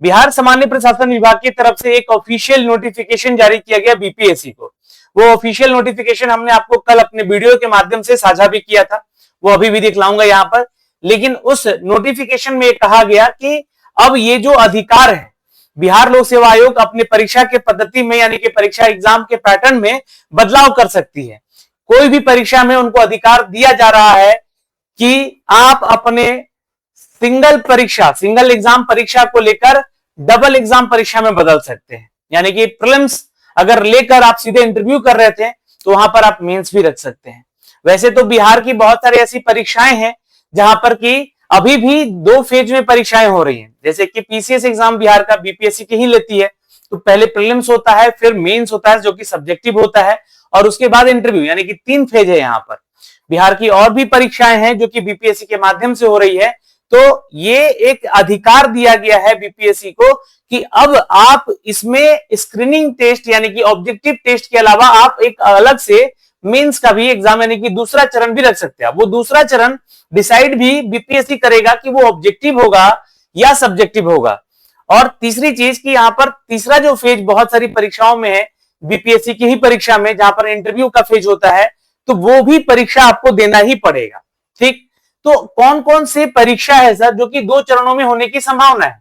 बिहार सामान्य प्रशासन विभाग की तरफ से एक ऑफिशियल नोटिफिकेशन जारी किया गया बीपीएससी को। वो ऑफिशियल नोटिफिकेशन हमने आपको कल अपने वीडियो के माध्यम से साझा भी किया था, वो अभी भी दिखलाऊंगा यहाँ पर। लेकिन उस नोटिफिकेशन में कहा गया कि अब ये जो अधिकार है, बिहार लोक सेवा आयोग अपने परीक्षा के पद्धति में यानी कि परीक्षा एग्जाम के पैटर्न में बदलाव कर सकती है। कोई भी परीक्षा में उनको अधिकार दिया जा रहा है कि आप अपने सिंगल एग्जाम परीक्षा को लेकर डबल एग्जाम परीक्षा में बदल सकते हैं। यानी कि प्रीलिम्स अगर लेकर आप सीधे इंटरव्यू कर रहे थे तो वहां पर आप मेंस भी रख सकते हैं। वैसे तो बिहार की बहुत सारी ऐसी परीक्षाएं हैं जहां पर कि अभी भी 2 फेज में परीक्षाएं हो रही हैं। जैसे कि पीसीएस एग्जाम बिहार का बीपीएससी की ही लेती है, तो पहले प्रीलिम्स होता है, फिर मेंस होता है जो कि सब्जेक्टिव होता है, और उसके बाद इंटरव्यू, यानी कि 3 फेज है यहाँ पर। बिहार की और भी परीक्षाएं हैं जो कि बीपीएससी के माध्यम से हो रही है। तो ये एक अधिकार दिया गया है बीपीएससी को कि अब आप इसमें स्क्रीनिंग टेस्ट यानी कि ऑब्जेक्टिव टेस्ट के अलावा आप एक अलग से मेंस का भी एग्जाम यानी कि दूसरा चरण भी रख सकते हैं। वो दूसरा चरण डिसाइड भी बीपीएससी करेगा कि वो ऑब्जेक्टिव होगा या सब्जेक्टिव होगा। और तीसरी चीज कि यहाँ पर तीसरा जो फेज बहुत सारी परीक्षाओं में है, बीपीएससी की ही परीक्षा में जहां पर इंटरव्यू का फेज होता है, तो वो भी परीक्षा आपको देना ही पड़ेगा। ठीक, तो कौन कौन से परीक्षा है सर जो कि 2 चरणों में होने की संभावना है?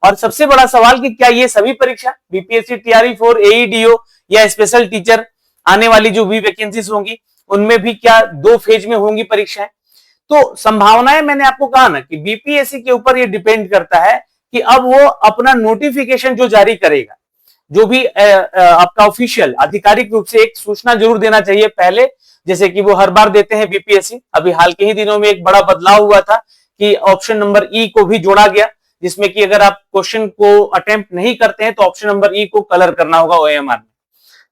और सबसे बड़ा सवाल कि क्या ये सभी परीक्षा बीपीएससी टीआरई 4 एईडीओ या स्पेशल टीचर आने वाली जो भी वैकेंसीज होंगी उनमें भी क्या 2 फेज में होंगी परीक्षाएं? तो संभावनाएं मैंने आपको कहा ना कि बीपीएससी के ऊपर ये डिपेंड करता है कि अब वो अपना नोटिफिकेशन जो जारी करेगा, जो भी आपका ऑफिशियल आधिकारिक रूप से एक सूचना जरूर देना चाहिए पहले, जैसे कि वो हर बार देते हैं बीपीएससी। अभी हाल के ही दिनों में एक बड़ा बदलाव हुआ था कि ऑप्शन नंबर ई को भी जोड़ा गया, जिसमें कि अगर आप क्वेश्चन को अटेम्प्ट नहीं करते हैं तो ऑप्शन नंबर ई को कलर करना होगा ओएमआर में।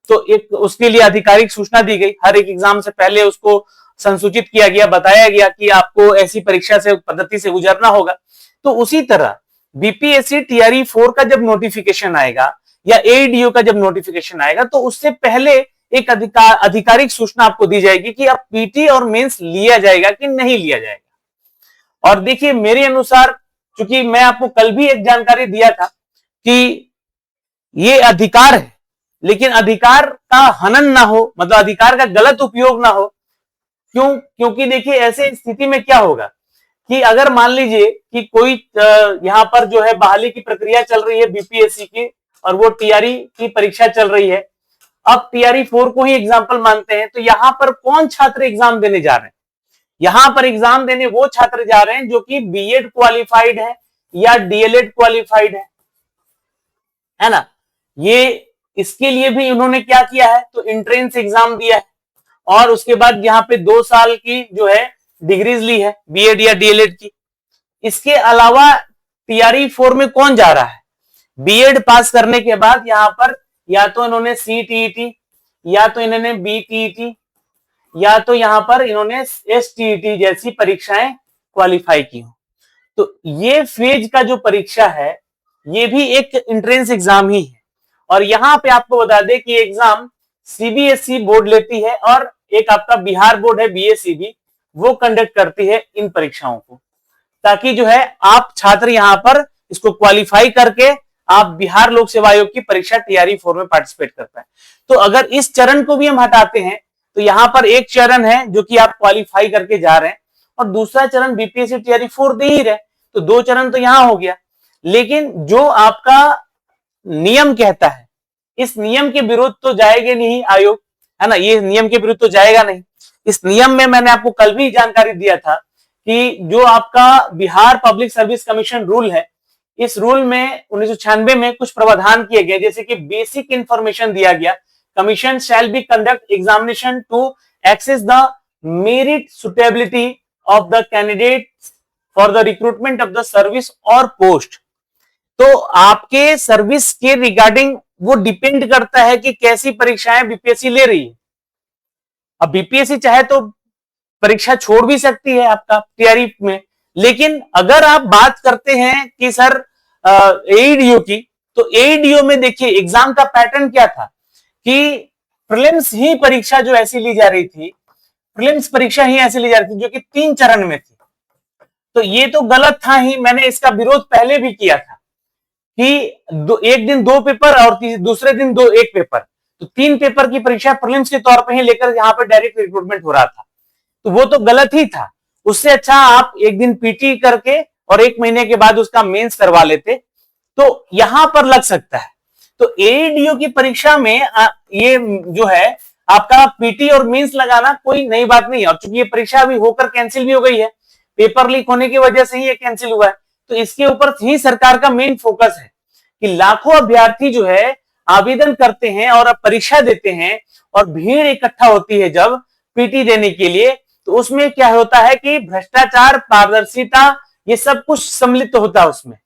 तो एक उसके लिए आधिकारिक सूचना दी गई, हर एक एग्जाम से पहले उसको संसूचित किया गया, बताया गया कि आपको ऐसी परीक्षा से पद्धति से गुजरना होगा। तो उसी तरह बीपीएससी टीआरई 4 का जब नोटिफिकेशन आएगा या एईडीओ का जब नोटिफिकेशन आएगा तो उससे पहले एक आधिकारिक सूचना आपको दी जाएगी कि अब पीटी और मेंस लिया जाएगा कि नहीं लिया जाएगा। और देखिए मेरे अनुसार, क्योंकि मैं आपको कल भी एक जानकारी दिया था कि ये अधिकार है, लेकिन अधिकार का हनन ना हो, मतलब अधिकार का गलत उपयोग ना हो। क्योंकि देखिए ऐसे स्थिति में क्या होगा कि अगर मान लीजिए कि कोई यहाँ पर जो है बहाली की प्रक्रिया चल रही है बीपीएससी की और वो टीआरई की परीक्षा चल रही है, अब टीआरई 4 को ही एग्जाम्पल मानते हैं, तो यहाँ पर कौन छात्र एग्जाम देने जा रहे हैं? यहाँ पर एग्जाम देने वो छात्र जा रहे हैं जो कि बीएड क्वालिफाइड है या डीएलएड क्वालिफाइड है ना। ये इसके लिए भी उन्होंने क्या किया है, तो एंट्रेंस एग्जाम दिया है और उसके बाद यहाँ पे 2 साल की जो है डिग्रीज ली है बीएड या डीएलएड की। इसके अलावा टीआरई 4 में कौन जा रहा है? बीएड पास करने के बाद यहाँ पर या तो इन्होंने सीटीईटी या तो इन्होंने बीटीईटी या तो यहाँ पर इन्होंने एसटीईटी जैसी परीक्षाएं क्वालिफाई की हो। तो ये फेज का जो परीक्षा है ये भी एक एंट्रेंस एग्जाम ही है। और यहाँ पे आपको बता दें कि एग्जाम सीबीएसई बोर्ड लेती है और एक आपका बिहार बोर्ड है बीएसईबी, वो कंडक्ट करती है इन परीक्षाओं को, ताकि जो है आप छात्र यहाँ पर इसको क्वालिफाई करके आप बिहार लोक सेवा आयोग की परीक्षा टीआरई 4 में पार्टिसिपेट कर पाए। तो अगर इस चरण को भी हम हटाते हैं तो यहाँ पर एक चरण है जो कि आप क्वालिफाई करके जा रहे हैं और दूसरा चरण बीपीएससी टीआरई 4 दे ही रहे, तो 2 चरण तो यहाँ हो गया। लेकिन जो आपका नियम कहता है, इस नियम के विरुद्ध तो जाएगा नहीं आयोग, है ना, ये नियम के विरुद्ध तो जाएगा नहीं। इस नियम में मैंने आपको कल भी जानकारी दिया था कि जो आपका Bihar public service commission rule है, इस रूल में 1996 में कुछ प्रावधान किए गए, जैसे कि बेसिक इंफॉर्मेशन दिया गया, commission shall be conduct examination to access the merit suitability of the candidate for the recruitment of the service और पोस्ट। तो आपके सर्विस के रिगार्डिंग वो डिपेंड करता है कि कैसी परीक्षाएं बीपीएससी ले रही है। अब बीपीएससी चाहे तो परीक्षा छोड़ भी सकती है आपका टीआरई में, लेकिन अगर आप बात करते हैं कि सर एईडीओ की, तो एईडीओ में देखिए एग्जाम का पैटर्न क्या था कि प्रीलिम्स ही परीक्षा जो ऐसी ली जा रही थी, प्रीलिम्स परीक्षा ही ऐसी ली जा रही थी जो कि 3 चरण में थी। तो ये तो गलत था ही, मैंने इसका विरोध पहले भी किया था कि एक दिन 2 पेपर और दूसरे दिन एक पेपर, तो 3 पेपर की परीक्षा प्रीलिम्स के तौर पे ही लेकर यहाँ पर डायरेक्ट रिक्रूटमेंट हो रहा था, तो वो तो गलत ही था। उससे अच्छा आप एक दिन पीटी करके और 1 महीने के बाद उसका मेंस करवा लेते, तो यहां पर लग सकता है। तो एडीओ की परीक्षा में ये जो है आपका पीटी और मेंस लगाना कोई नई बात नहीं है, और चूंकि ये परीक्षा अभी होकर कैंसिल भी हो गई है, पेपर लीक होने की वजह से ही ये कैंसिल हुआ है, तो इसके ऊपर ही सरकार का मेन फोकस है कि लाखों अभ्यर्थी जो है आवेदन करते हैं और परीक्षा देते हैं, और भीड़ इकट्ठा होती है जब पीटी देने के लिए, तो उसमें क्या होता है कि भ्रष्टाचार, पारदर्शिता, ये सब कुछ सम्मिलित होता है उसमें,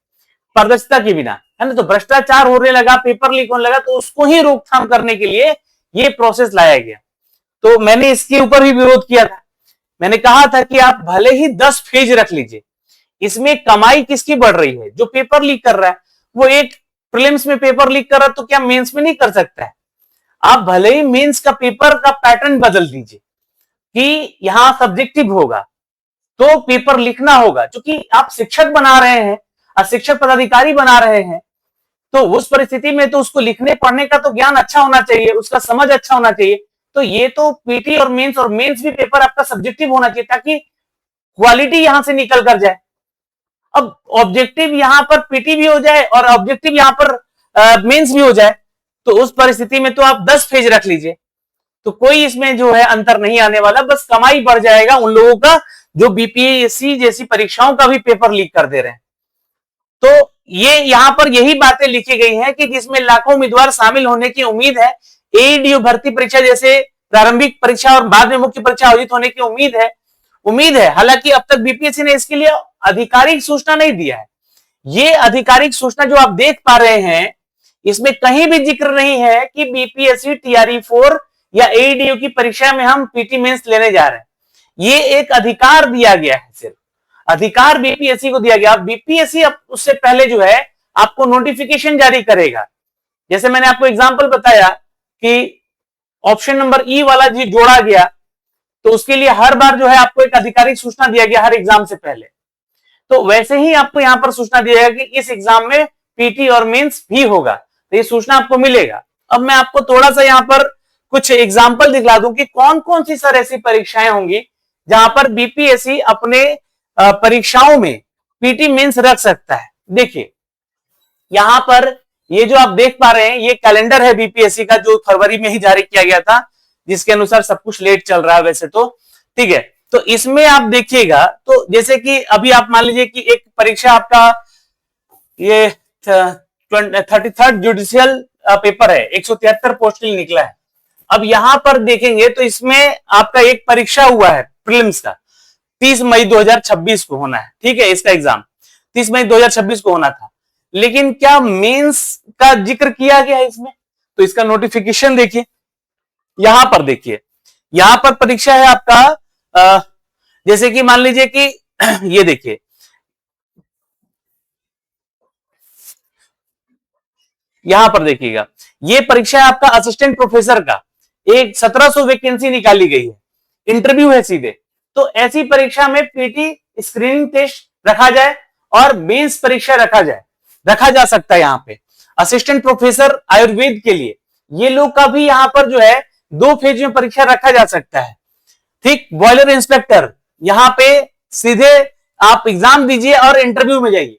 पारदर्शिता के बिना, है ना। तो भ्रष्टाचार होने लगा, पेपर लीक होने लगा, तो उसको ही रोकथाम करने के लिए ये प्रोसेस लाया गया। तो मैंने इसके ऊपर भी विरोध किया था। मैंने कहा था कि आप भले ही 10 फेज रख लीजिए, इसमें कमाई किसकी बढ़ रही है? जो पेपर लीक कर रहा है, वो एक प्रीलिम्स में पेपर लीक कर रहा है, तो क्या मेंस में नहीं कर सकता है? आप भले ही मेंस का पेपर का पैटर्न बदल दीजिए कि यहां सब्जेक्टिव होगा तो पेपर लिखना होगा, क्योंकि आप शिक्षक बना रहे हैं, शिक्षक पदाधिकारी बना रहे हैं, तो उस परिस्थिति में तो उसको लिखने पढ़ने का तो ज्ञान अच्छा होना चाहिए, उसका समझ अच्छा होना चाहिए। तो ये तो पीटी और मेंस भी पेपर आपका सब्जेक्टिव होना चाहिए, ताकि क्वालिटी यहां से निकल कर जाए। अब ऑब्जेक्टिव यहां पर पीटी भी हो जाए और ऑब्जेक्टिव यहां पर मेंस भी हो जाए, तो उस परिस्थिति में तो आप 10 फेज रख लीजिए, तो कोई इसमें जो है अंतर नहीं आने वाला, बस कमाई बढ़ जाएगा उन लोगों का जो बीपीएससी जैसी परीक्षाओं का भी पेपर लीक कर दे रहे हैं। तो ये यहां पर यही बातें लिखी गई हैं कि जिसमें लाखों उम्मीदवार शामिल होने की उम्मीद है, एडीओ भर्ती परीक्षा जैसे प्रारंभिक परीक्षा और बाद में मुख्य परीक्षा आयोजित होने की उम्मीद है। हालांकि अब तक बीपीएससी ने इसके लिए आधिकारिक सूचना नहीं दिया है। ये आधिकारिक सूचना जो आप देख पा रहे हैं, इसमें कहीं भी जिक्र नहीं है कि बीपीएससी टीआरई 4 या एडीओ की परीक्षा में हम पीटी मेंस लेने जा रहे हैं। ये एक अधिकार दिया गया है, सिर्फ अधिकार बीपीएससी को दिया गया। बीपीएससी अब उससे पहले जो है आपको नोटिफिकेशन जारी करेगा। जैसे मैंने आपको एग्जांपल बताया कि ऑप्शन नंबर ई वाला जी जोड़ा गया, तो उसके लिए हर बार जो है आपको एक आधिकारिक सूचना दिया गया हर एग्जाम से पहले, तो वैसे ही आपको यहां पर सूचना दिया जाएगा कि इस एग्जाम में पीटी और मेंस भी होगा, तो ये सूचना आपको मिलेगा। अब मैं आपको थोड़ा सा यहां पर कुछ एग्जांपल दिखला दूं कि कौन कौन सी सर ऐसी परीक्षाएं होंगी जहां पर बीपीएससी अपने परीक्षाओं में पीटी मेंस रख सकता है। देखिए यहां पर ये जो आप देख पा रहे हैं, ये कैलेंडर है बीपीएससी का, जो फरवरी में ही जारी किया गया था, जिसके अनुसार सब कुछ लेट चल रहा है वैसे तो, ठीक है। तो इसमें आप देखिएगा, तो जैसे कि अभी आप मान लीजिए कि एक परीक्षा आपका ये 33rd जुडिशियल पेपर है, 173 पोस्ट के लिए निकला है। अब यहां पर देखेंगे तो इसमें आपका एक परीक्षा हुआ है प्रीलिम्स का, 30 मई 2026 को होना है, ठीक है। इसका एग्जाम 30 मई 2026 को होना था, लेकिन क्या मेंस का जिक्र किया गया है इसमें? तो इसका नोटिफिकेशन देखिए, यहां पर देखिए, यहां पर परीक्षा है आपका जैसे कि मान लीजिए कि ये देखिए, यहां पर देखिएगा, ये परीक्षा है आपका असिस्टेंट प्रोफेसर का, एक 1700 वैकेंसी निकाली गई है, इंटरव्यू है सीधे। तो ऐसी परीक्षा में पीटी स्क्रीनिंग टेस्ट रखा जाए और मेंस परीक्षा रखा जा सकता है। यहां पे असिस्टेंट प्रोफेसर आयुर्वेद के लिए ये लोग का भी यहां पर जो है 2 फेज में परीक्षा रखा जा सकता है, ठीक। बॉयलर इंस्पेक्टर, यहां पे सीधे आप एग्जाम दीजिए और इंटरव्यू में जाइए,